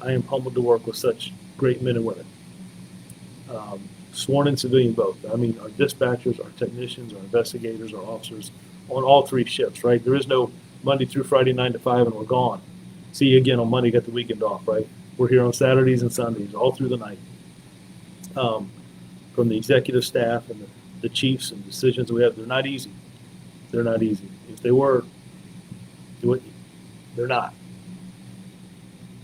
I am humbled to work with such great men and women. Sworn and civilian both. I mean, our dispatchers, our technicians, our investigators, our officers on all 3 shifts, right? There is no Monday through Friday 9 to 5 and we're gone. See you again on Monday, got the weekend off, right? We're here on Saturdays and Sundays, all through the night. From the executive staff and the chiefs and decisions we have, they're not easy. They're not easy. If they were, they're not.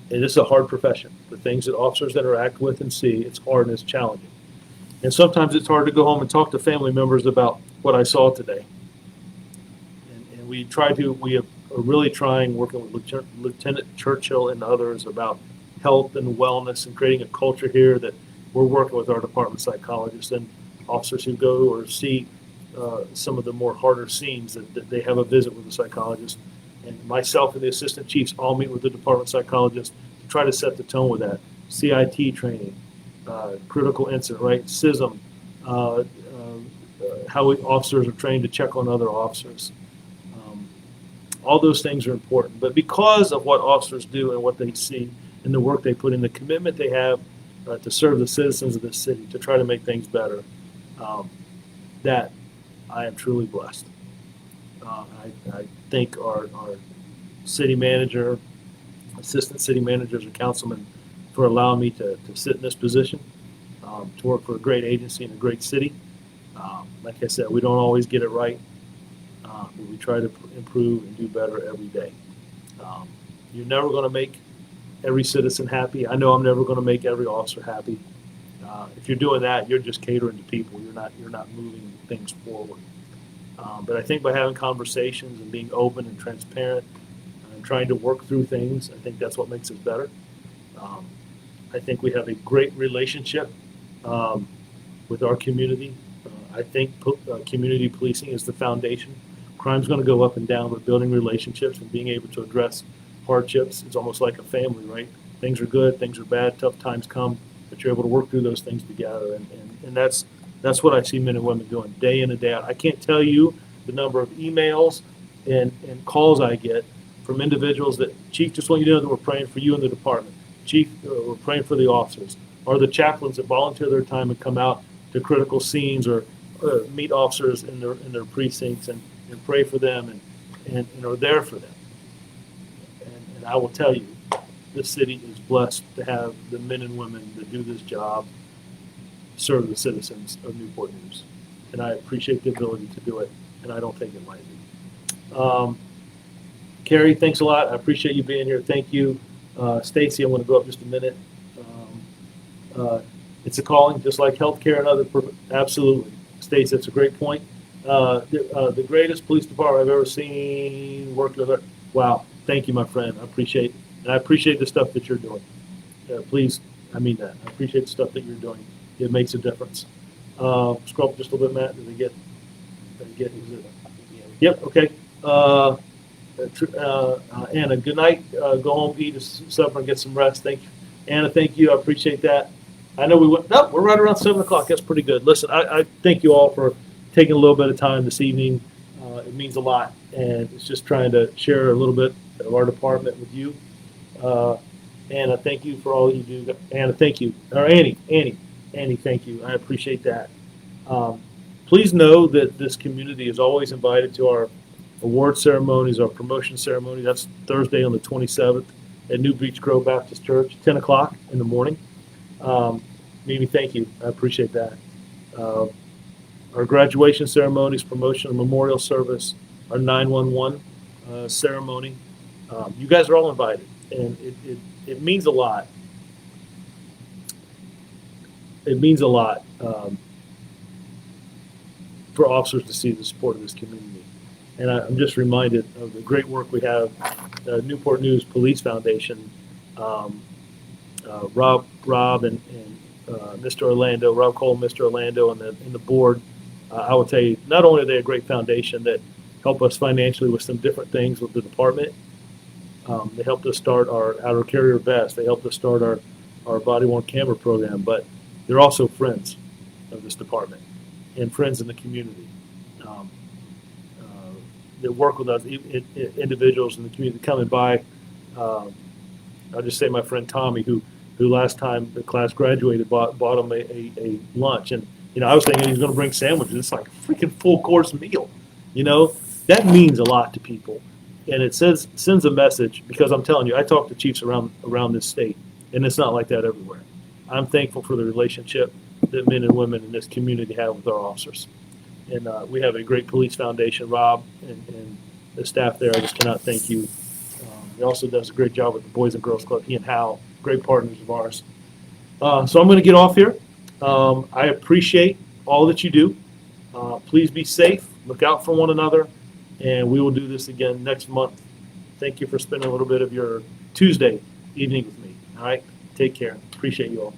And it's a hard profession. The things that officers interact with and see, it's hard and it's challenging. And sometimes it's hard to go home and talk to family members about what I saw today. And we are really trying, working with Lieutenant Churchill and others about health and wellness and creating a culture here that we're working with our department psychologists and officers who go or see some of the more harder scenes that they have a visit with a psychologist. And myself and the assistant chiefs all meet with the department psychologist to try to set the tone with that. CIT training, critical incident, right? CISM, how officers are trained to check on other officers. All those things are important. But because of what officers do and what they see and the work they put in, the commitment they have to serve the citizens of this city, to try to make things better, that I am truly blessed. I thank our city manager, assistant city managers, and councilmen for allowing me to sit in this position, to work for a great agency in a great city. Like I said, we don't always get it right, but we try to improve and do better every day. You're never going to make every citizen happy. I know I'm never going to make every officer happy. If you're doing that, you're just catering to people. You're not moving things forward. But I think by having conversations and being open and transparent and trying to work through things, I think that's what makes us better. I think we have a great relationship with our community. I think community policing is the foundation. Crime's going to go up and down, but building relationships and being able to address hardships, it's almost like a family, right? Things are good, things are bad, tough times come, but you're able to work through those things together. And that's what I see men and women doing day in and day out. I can't tell you the number of emails and calls I get from individuals that, Chief, just want you to know that we're praying for you in the department. Chief, we're praying for the officers. Or the chaplains that volunteer their time and come out to critical scenes or meet officers in their precincts and pray for them and are there for them. And I will tell you, this city is blessed to have the men and women that do this job serve the citizens of Newport News. And I appreciate the ability to do it, and I don't take it lightly. Carrie, thanks a lot. I appreciate you being here. Thank you. Stacy, I want to go up just a minute. It's a calling, just like healthcare and other. Absolutely, Stacy, that's a great point. The greatest police department I've ever seen work with. Wow, thank you, my friend. I appreciate, and I appreciate the stuff that you're doing. Please, I mean that. I appreciate the stuff that you're doing. It makes a difference. Scroll up just a little bit, Matt. Did they get? Is it? Yep. Okay. Anna, good night. Go home, eat a supper, and get some rest. Thank you, Anna. Thank you. I appreciate that. I know we went. No, we're right around 7 o'clock. That's pretty good. Listen, I thank you all for taking a little bit of time this evening. It means a lot, and it's just trying to share a little bit of our department with you. Anna, thank you for all you do. Anna, thank you. Or Annie, thank you. I appreciate that. Please know that this community is always invited to our award ceremonies, our promotion ceremony. That's Thursday on the 27th at New Beach Grove Baptist Church, 10 o'clock in the morning. Mimi, thank you. I appreciate that. Our graduation ceremonies, promotion, memorial service, our 911 ceremony. You guys are all invited, and it means a lot. It means a lot for officers to see the support of this community. And I'm just reminded of the great work we have, Newport News Police Foundation, Rob and Mr. Orlando, Rob Cole, Mr. Orlando, and the board. I will tell you, not only are they a great foundation that help us financially with some different things with the department, they helped us start our outer carrier vest. They helped us start our body-worn camera program, but they're also friends of this department and friends in the community that work with us, individuals in the community coming by. I'll just say my friend Tommy, who last time the class graduated bought him a lunch. And, I was thinking he was going to bring sandwiches. It's like a freaking full course meal. That means a lot to people. And it sends a message, because I'm telling you, I talk to chiefs around this state, and it's not like that everywhere. I'm thankful for the relationship that men and women in this community have with our officers. And we have a great police foundation, Rob, and the staff there. I just cannot thank you. He also does a great job with the Boys and Girls Club. He and Hal, great partners of ours. So I'm going to get off here. I appreciate all that you do. Please be safe. Look out for one another. And we will do this again next month. Thank you for spending a little bit of your Tuesday evening with me. All right? Take care. Appreciate you all.